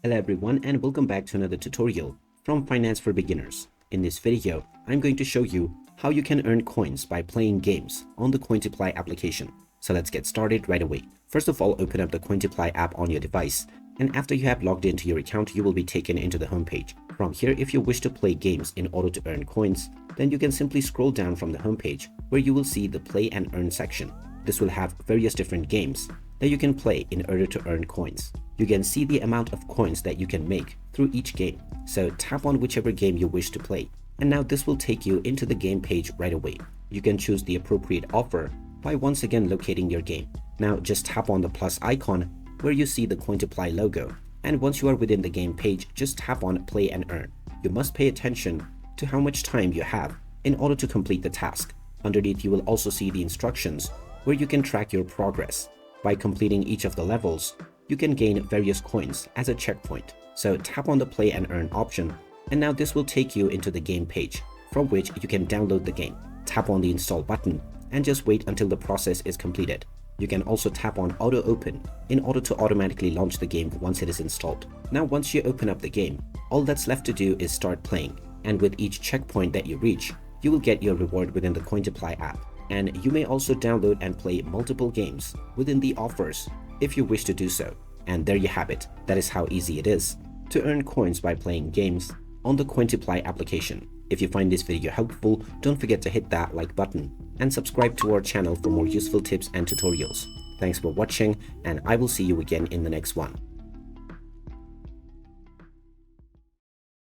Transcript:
Hello everyone and welcome back to another tutorial from Finance for Beginners. In this video, I'm going to show you how you can earn coins by playing games on the Cointiply application. So let's get started right away. First of all, open up the Cointiply app on your device, and after you have logged into your account, you will be taken into the homepage. From here, if you wish to play games in order to earn coins, then you can simply scroll down from the homepage where you will see the Play and Earn section. This will have various different games that you can play in order to earn coins. You can see the amount of coins that you can make through each game. So tap on whichever game you wish to play. And now this will take you into the game page right away. You can choose the appropriate offer by once again locating your game. Now just tap on the plus icon where you see the Cointiply logo. And once you are within the game page, just tap on Play and Earn. You must pay attention to how much time you have in order to complete the task. Underneath, you will also see the instructions where you can track your progress. By completing each of the levels, you can gain various coins as a checkpoint. So tap on the Play and Earn option, and now this will take you into the game page from which you can download the game. Tap on the install button and just wait until the process is completed. You can also tap on Auto Open in order to automatically launch the game once it is installed. Now once you open up the game, all that's left to do is start playing, and with each checkpoint that you reach, you will get your reward within the Cointiply app. And you may also download and play multiple games within the offers if you wish to do so. And there you have it. That is how easy it is to earn coins by playing games on the Cointiply application. If you find this video helpful, don't forget to hit that like button and subscribe to our channel for more useful tips and tutorials. Thanks for watching, and I will see you again in the next one.